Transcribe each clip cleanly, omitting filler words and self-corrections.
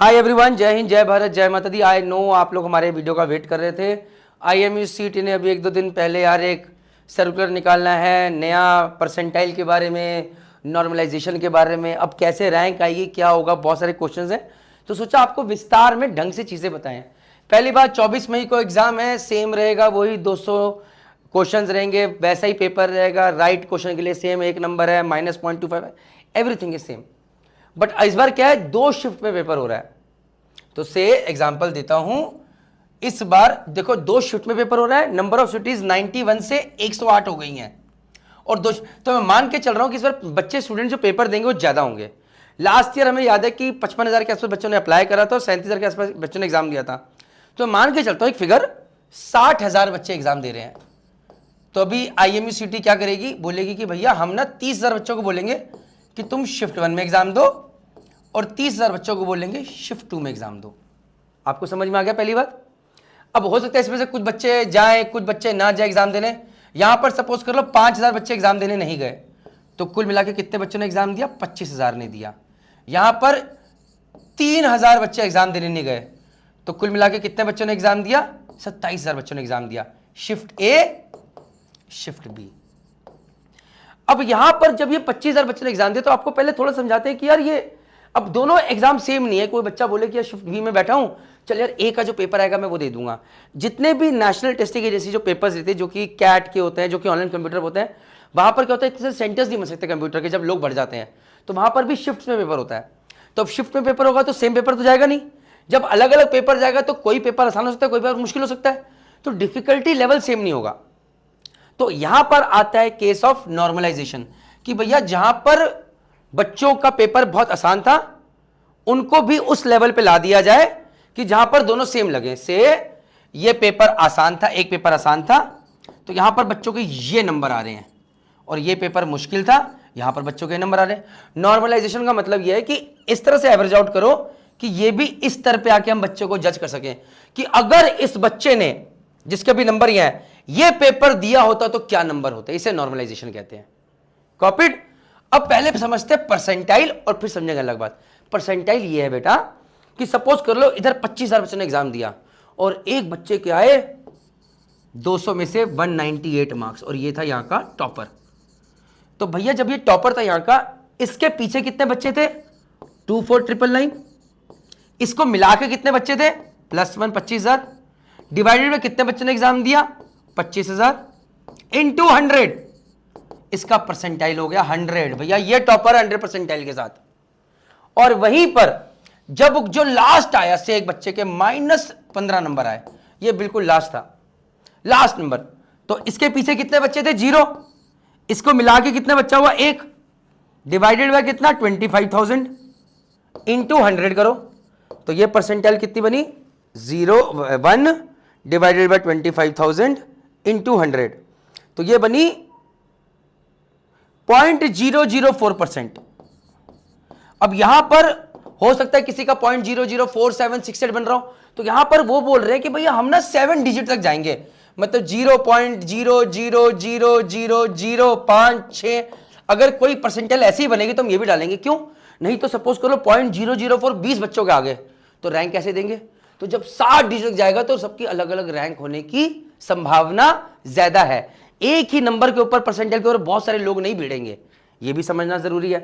Hi everyone, जय हिंद, जय भारत, जय माता दी। आई नो आप लोग हमारे वीडियो का वेट कर रहे थे। IMUCT ने अभी 1-2 दिन पहले यार एक सर्कुलर निकालना है नया परसेंटाइल के बारे में, नॉर्मलाइजेशन के बारे में। अब कैसे रैंक आएगी, क्या होगा, बहुत सारे क्वेश्चंस हैं, तो सोचा आपको विस्तार में ढंग से चीज़ें बताएं। पहली बात, 24 मई को एग्जाम है, सेम रहेगा, वही 200 क्वेश्चंस रहेंगे, वैसा ही पेपर रहेगा। राइट क्वेश्चन के लिए सेम 1 नंबर है, -0.25 है, एवरीथिंग इज सेम। बट इस बार क्या है, 2 शिफ्ट में पेपर हो रहा है। तो से एग्जांपल देता हूं, इस बार देखो 2 शिफ्ट में पेपर हो रहा है। नंबर ऑफ सिटीज 91 से 108 हो गई हैं, और तो मैं मान के चल रहा हूं कि इस बार बच्चे स्टूडेंट जो पेपर देंगे वो ज्यादा होंगे। लास्ट ईयर हमें याद है कि 55,000 के आसपास बच्चों ने अप्लाई करा था और 37,000 के आसपास बच्चों ने एग्जाम दिया था। तो मान के चलता हूं एक फिगर, 60,000 बच्चे एग्जाम दे रहे हैं। तो अभी IMUCT क्या करेगी, बोलेगी कि भैया हम ना 30,000 बच्चों को बोलेंगे कि तुम शिफ्ट 1 में एग्जाम दो, और 30,000 बच्चों को बोलेंगे शिफ्ट 2 में एग्जाम दो। आपको समझ में आ गया पहली बात। अब हो सकता है इसमें से कुछ बच्चे जाएं, कुछ बच्चे ना जाए एग्जाम देने। यहां पर सपोज कर लो 5,000 बच्चे एग्जाम देने नहीं गए, तो कुल मिला के कितने बच्चों ने एग्जाम दिया, 25,000 ने दिया। यहां पर 3,000 बच्चे एग्जाम देने नहीं गए, तो कुल मिला के कितने बच्चों ने एग्जाम दिया, 27,000 बच्चों ने एग्जाम दिया। Shift A, shift B. अब यहां पर जब ये 25,000 बच्चों ने एग्जाम दिया, तो आपको पहले थोड़ा समझाते हैं कि यार ये अब दोनों एग्जाम सेम नहीं है। कोई बच्चा बोले कि यार शिफ्ट बी में बैठा हूं, चल यार ए का जो पेपर आएगा मैं वो दे दूंगा। जितने भी नेशनल टेस्टिंग एजेंसी जो पेपर्स देते हैं, जो कि कैट के होते हैं, जो कि ऑनलाइन कंप्यूटर होते हैं, वहां पर क्या होता है, इतने सेंटर्स नहीं बन सकते कंप्यूटर के जब लोग बढ़ जाते हैं, तो वहां पर भी शिफ्ट में पेपर होता है। तो अब शिफ्ट में पेपर होगा तो सेम पेपर तो जाएगा नहीं। जब अलग अलग पेपर जाएगा तो कोई पेपर आसान हो सकता है, कोई पेपर मुश्किल हो सकता है, तो डिफिकल्टी लेवल सेम नहीं होगा। तो यहां पर आता है केस ऑफ नॉर्मलाइजेशन, कि भैया जहां पर बच्चों का पेपर बहुत आसान था, उनको भी उस लेवल पे ला दिया जाए कि जहां पर दोनों सेम लगे। से ये पेपर आसान था, एक पेपर आसान था, तो यहां पर बच्चों के ये नंबर आ रहे हैं, और ये पेपर मुश्किल था, यहां पर बच्चों के नंबर आ रहे हैं। नॉर्मलाइजेशन का मतलब यह है कि इस तरह से एवरेज आउट करो कि ये भी इस स्तर पे आके हम बच्चों को जज कर सकें कि अगर इस बच्चे ने, जिसके भी नंबर ये है, ये पेपर दिया होता तो क्या नंबर होते। इसे नॉर्मलाइजेशन कहते हैं। कॉपीड। अब पहले समझते हैं परसेंटाइल, और फिर समझेंगे अलग बात। परसेंटाइल ये है बेटा कि सपोज कर लो इधर 25,000 बच्चों ने एग्जाम दिया, और एक बच्चे के आए 200 में से 198 मार्क्स, और ये था यहां का टॉपर। तो भैया जब ये टॉपर था यहां का, इसके पीछे कितने बच्चे थे, 24,999। इसको मिला के कितने बच्चे थे, +1 25,000, डिवाइडेड में कितने बच्चों ने एग्जाम दिया, 25,000 इंटू 100। इसका परसेंटाइल हो गया 100। भैया ये टॉपर 100 परसेंटाइल के साथ। और वहीं पर जब जो लास्ट आया, से एक बच्चे के -15 नंबर आए, ये बिल्कुल लास्ट था, लास्ट नंबर, तो इसके पीछे कितने बच्चे थे, 0। इसको मिला के कितने बच्चा हुआ, 1, डिवाइडेड बाय कितना, 25,000 इंटू 100 करो, तो ये परसेंटाइल कितनी बनी, 1 डिवाइडेड बाय 25,000 इंटू 100, तो ये बनी 0.004%। अब यहां पर हो सकता है किसी का 0.004768 बन रहा हो, तो यहां पर वो बोल रहे हैं कि भैया हम ना 7 डिजिट तक जाएंगे, मतलब 0.0000056। अगर कोई परसेंटाइल ऐसी ही बनेगी तो हम ये भी डालेंगे, क्यों नहीं, तो सपोज करो 0.004 20 बच्चों के आगे, तो रैंक कैसे देंगे। तो जब 60 डिजिट तक जाएगा तो सबकी अलग अलग रैंक होने की संभावना ज्यादा है। एक ही नंबर के ऊपर, परसेंटाइल के ऊपर बहुत सारे लोग नहीं भिड़ेंगे, ये भी समझना जरूरी है।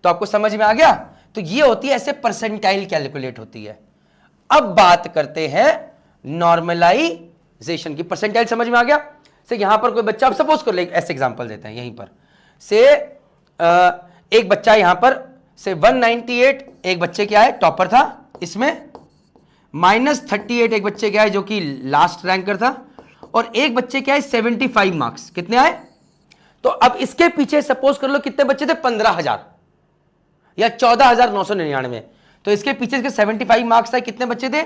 तो आपको समझ में आ गया। तो ये होती है, ऐसे परसेंटाइल कैलकुलेट होती है। अब बात करते हैं नॉर्मलाइजेशन की। परसेंटाइल समझ में आ गया। से यहां पर कोई बच्चा, अब सपोज कर ले, ऐसे एग्जांपल देते हैं यहीं पर, से एक बच्चा यहां पर से 198, एक बच्चे क्या है, टॉपर था, इसमें -38 एक बच्चे क्या है जो कि लास्ट रैंकर था, और एक बच्चे क्या है 75 मार्क्स, कितने आए। तो अब इसके पीछे सपोज कर लो कितने बच्चे थे, 15,000 या 14,999। तो इसके पीछे इसके 75 मार्क्स आए, कितने बच्चे थे,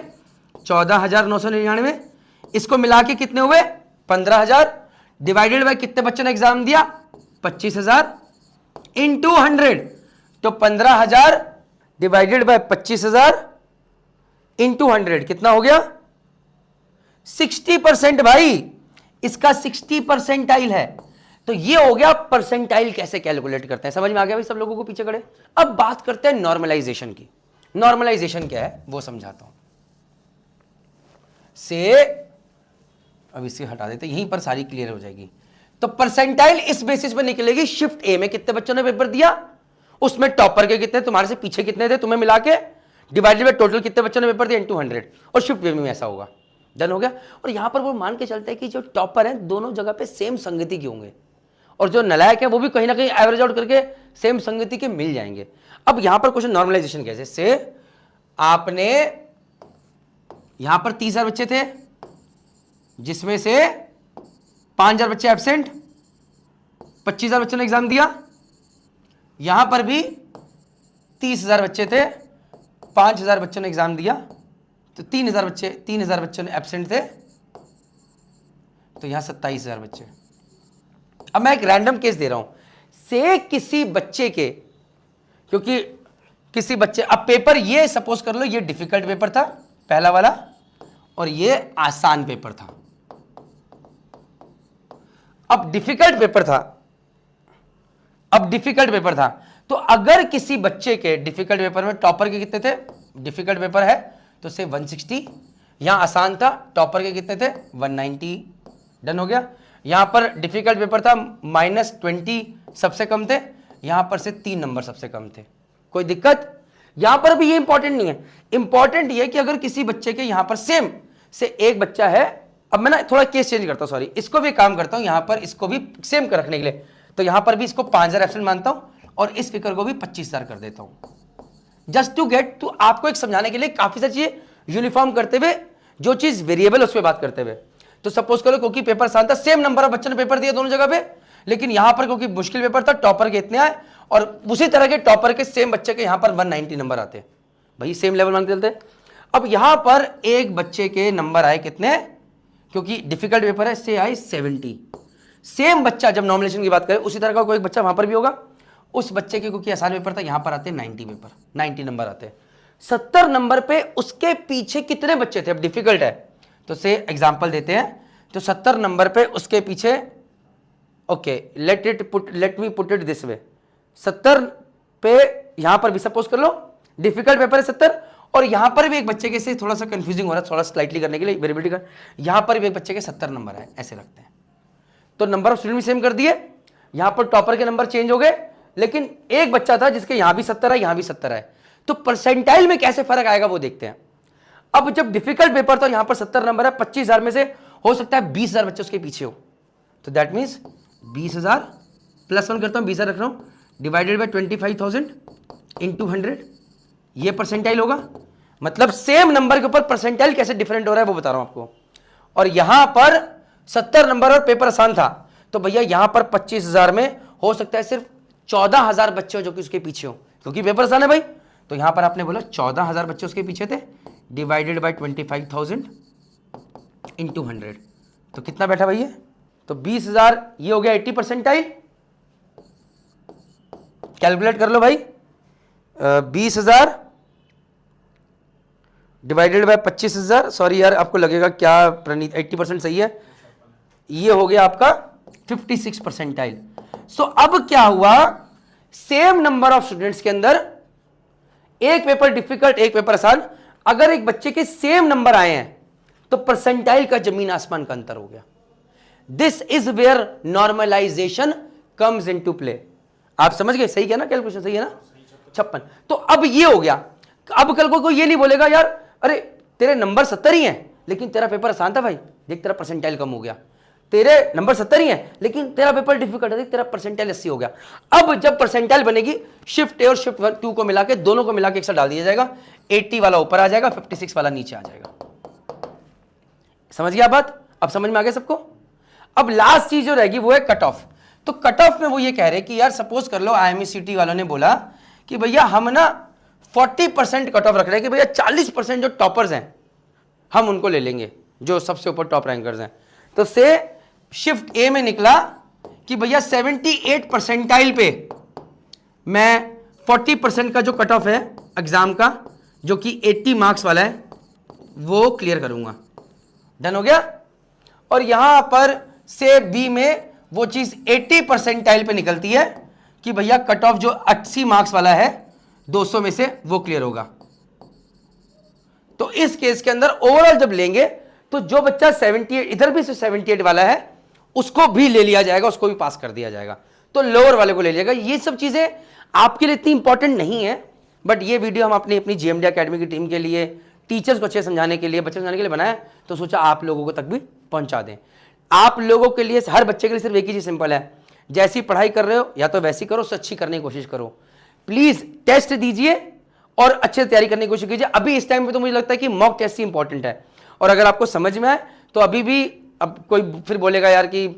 14,999। इसको मिला के कितने हुए, 15,000, डिवाइडेड बाय कितने बच्चों ने एग्जाम दिया, 25,000 इंटू 100, तो 15,000 डिवाइडेड बाय 25,000 इंटू 100 कितना हो गया, 60% भाई। इसका 60 परसेंटाइल है। तो ये हो गया परसेंटाइल कैसे कैलकुलेट करते हैं। समझ में आ गया भाई सब लोगों को पीछे खड़े। अब बात करते हैं नॉर्मलाइजेशन की। नॉर्मलाइजेशन क्या है वो समझाता हूं। से अब इसे हटा देते, यहीं पर सारी क्लियर हो जाएगी। तो परसेंटाइल इस बेसिस पे निकलेगी, शिफ्ट ए में कितने बच्चों ने पेपर दिया, उसमें टॉपर के कितने, तुम्हारे से पीछे कितने थे, तुम्हें मिला के डिवाइडेड बाय टोटल कितने बच्चों ने पेपर दिया इनटू 100, और शिफ्ट बी में ऐसा होगा। डन हो गया। और यहां पर वो मान के चलते हैं कि जो टॉपर है दोनों जगह पे सेम संगति के होंगे, और जो नलायक है वो भी कहीं ना कहीं एवरेज आउट करके सेम संगति के मिल जाएंगे। अब यहां पर क्वेश्चन नॉर्मलाइजेशन कैसे, से आपने यहां पर 30,000 बच्चे थे जिसमें से 5,000 बच्चे एब्सेंट, 25,000 बच्चों ने एग्जाम दिया। यहां पर भी 30,000 बच्चे थे, 5,000 बच्चों ने एग्जाम दिया, तो 3,000 बच्चों ने एब्सेंट थे, तो यहां 27,000 बच्चे। अब मैं एक रैंडम केस दे रहा हूं, से किसी बच्चे के, क्योंकि किसी बच्चे, अब पेपर ये सपोज कर लो ये डिफिकल्ट पेपर था पहला वाला और ये आसान पेपर था। अब डिफिकल्ट पेपर था, तो अगर किसी बच्चे के डिफिकल्ट पेपर में टॉपर के कितने थे, डिफिकल्ट पेपर है तो से 160, यहां आसान था टॉपर के कितने थे 190। डन हो गया। यहां पर डिफिकल्ट पेपर था -20 सबसे कम थे, यहां पर से 3 नंबर सबसे कम थे। कोई दिक्कत? यहां पर भी ये इंपॉर्टेंट नहीं है, इंपॉर्टेंट ये कि अगर किसी बच्चे के यहां पर सेम से एक बच्चा है, अब मैं ना थोड़ा केस चेंज करता हूं, सॉरी, इसको भी काम करता हूं, यहां पर इसको भी सेम कर रखने के लिए, तो यहां पर भी इसको 5,000 एब्सेंट मानता हूं और इस फिकर को भी 25,000 कर देता हूं, जस्ट टू गेट टू, आपको एक समझाने के लिए काफी सारी चीजें यूनिफॉर्म करते हुए, जो चीज वेरिएबल उस पर बात करते हुए। तो सपोज करो क्योंकि पेपर आसान था, सेम नंबर ऑफ बच्चों ने पेपर दिया दोनों जगह पे, लेकिन यहां पर क्योंकि मुश्किल पेपर था टॉपर के इतने आए, और उसी तरह के टॉपर के सेम बच्चे के यहां पर 190 नंबर आते हैं, भाई सेम लेवल मान के चलते। अब यहां पर एक बच्चे के नंबर आए कितने, क्योंकि डिफिकल्ट पेपर है, से आए 70। सेम बच्चा जब नॉमिनेशन की बात करें उसी तरह का कोई बच्चा वहां पर भी होगा, उस बच्चे के क्योंकि आसान पेपर था यहां पर आते 90 नंबर आते हैं। 70 नंबर पे उसके पीछे कितने बच्चे थे, अब डिफिकल्ट है तो से एग्जांपल देते हैं, तो 70 नंबर पे उसके पीछे, okay let me put it this way, 70 पे यहां पर भी सपोज कर लो डिफिकल्ट पेपर है 70, और यहां पर भी एक बच्चे के से थोड़ा सा कंफ्यूजिंग हो रहा है, थोड़ा स्लाइटली करने के लिए वेरिएबिलिटी का, यहां पर भी एक बच्चे के 70 नंबर है, ऐसे रखते हैं, तो नंबर ऑफ स्टूडेंट भी सेम कर दिए, यहां पर टॉपर के नंबर चेंज हो गए, लेकिन एक बच्चा था जिसके यहां भी 70 है यहां भी 70 है, तो परसेंटाइल में कैसे फर्क आएगा वो देखते हैं। अब जब डिफिकल्ट पेपर था यहां पर 70 नंबर है, 25,000 में से हो सकता है 20,000 बच्चे उसके पीछे हो, तो दैट मीन्स 20,000 +1 करता हूं, 20,000 रख रहा हूं, डिवाइडेड बाय 25,000 इंटू 100, ये परसेंटाइल होगा। मतलब सेम नंबर के ऊपर परसेंटाइल कैसे डिफरेंट हो रहा है वो बता रहा हूं आपको। और यहां पर 70 नंबर और पेपर आसान था, तो भैया यहां पर 25,000 में हो सकता है सिर्फ 14,000 बच्चे जो कि उसके पीछे हो, क्योंकि पेपर आसान है भाई, तो यहां पर आपने बोला 14,000 बच्चे उसके पीछे थे, डिवाइडेड बाय 25,000 इंटू 100, तो कितना बैठा भैया, तो 20,000, ये हो गया 80 परसेंटाइल, कैलकुलेट कर लो भाई, 20,000 डिवाइडेड बाय 25,000, सॉरी यार आपको लगेगा क्या प्रणीत 80% सही है, ये हो गया आपका 56 परसेंटाइल। सो अब क्या हुआ, सेम नंबर ऑफ स्टूडेंट्स के अंदर एक पेपर डिफिकल्ट एक पेपर आसान, अगर एक बच्चे के सेम नंबर आए हैं तो परसेंटाइल का जमीन आसमान का अंतर हो गया। This is where normalization comes into play. आप समझ गए, सही क्या ना, कैलकुलेशन सही है ना, 56। तो अब ये हो गया, अब कल को कोई ये नहीं बोलेगा यार अरे तेरे नंबर 70 ही हैं लेकिन तेरा पेपर आसान था भाई, देख तेरा परसेंटाइल कम हो गया, तेरे नंबर 70 ही हैं लेकिन तेरा पेपर डिफिकल्ट है, देख तेरा परसेंटाइल 80 हो गया। अब जब परसेंटाइल बनेगी, शिफ्ट ए और शिफ्ट 2 को मिला के, दोनों को मिला के एक साथ डाल दिया जाएगा, 80 वाला ऊपर आ जाएगा, 56 वाला नीचे आ जाएगा। समझ गया बात, अब समझ में आ गया सबको। अब लास्ट चीज जो रहेगी वो है कट ऑफ। तो कट ऑफ में वो ये कह रहे कि यार सपोज कर लो IMECT वालों ने बोला कि भैया हम ना 40% कट ऑफ रख रहे हैं, कि भैया 40% जो टॉपर्स हैं हम उनको ले लेंगे, जो सबसे ऊपर टॉप रैंकर्स हैं। तो से शिफ्ट ए में निकला कि भैया 78 परसेंटाइल पे मैं 40% का जो कट ऑफ है एग्जाम का, जो कि 80 मार्क्स वाला है, वो क्लियर करूंगा। डन हो गया। और यहां पर से बी में वो चीज 80 परसेंटाइल पे निकलती है कि भैया कट ऑफ जो 80 मार्क्स वाला है 200 में से, वो क्लियर होगा। इस केस के अंदर ओवरऑल जब लेंगे तो जो बच्चा 78 इधर भी 78 वाला है उसको भी ले लिया जाएगा, उसको भी पास कर दिया जाएगा, तो लोअर वाले को ले लिया जाएगा। ये सब चीजें आपके लिए इतनी इंपॉर्टेंट नहीं है, बट ये वीडियो हम अपनी GMD एकेडमी की टीम के लिए, टीचर्स को अच्छे समझाने के लिए, बच्चे समझाने के लिए बनाया, तो सोचा आप लोगों को तक भी पहुंचा दें। आप लोगों के लिए, हर बच्चे के लिए सिर्फ एक ही चीज सिंपल है, जैसी पढ़ाई कर रहे हो या तो वैसी करो, उससे अच्छी करने की कोशिश करो। प्लीज टेस्ट दीजिए और अच्छे से तैयारी करने की कोशिश कीजिए। अभी इस टाइम पे तो मुझे लगता है कि मॉक टेस्ट ही इंपॉर्टेंट है, और अगर आपको समझ में आए तो अभी भी, अब कोई फिर बोलेगा यार कि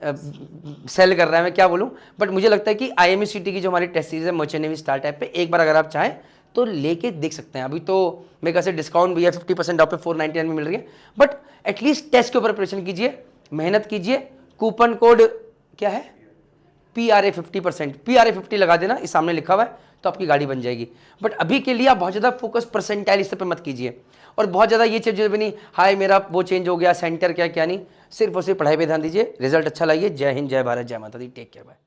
सेल कर रहा है, मैं क्या बोलूं, बट मुझे लगता है कि IMUCT की जो हमारी टेस्ट सीरीज है मर्चेंट नेवी स्टार टाइप पे, एक बार अगर आप चाहें तो लेके देख सकते हैं। अभी तो मेरे ख्याल से डिस्काउंट भी है, 50% ऑफ पे 499 में मिल रही है, बट एटलीस्ट टेस्ट के ऊपर प्रिपरेशन कीजिए, मेहनत कीजिए। कूपन कोड क्या है, PRA 50%, PRA 50 लगा देना, इस सामने लिखा हुआ है, तो आपकी गाड़ी बन जाएगी। बट अभी के लिए आप बहुत ज़्यादा फोकस परसेंटाइल इस पे मत कीजिए, और बहुत ज़्यादा ये चीज़ भी नहीं, हाय मेरा वो चेंज हो गया, सेंटर क्या क्या नहीं, सिर्फ और सिर्फ पढ़ाई पे ध्यान दीजिए, रिजल्ट अच्छा लाइए। जय हिंद, जय भारत, जय माता दी, टेक केयर, बाय।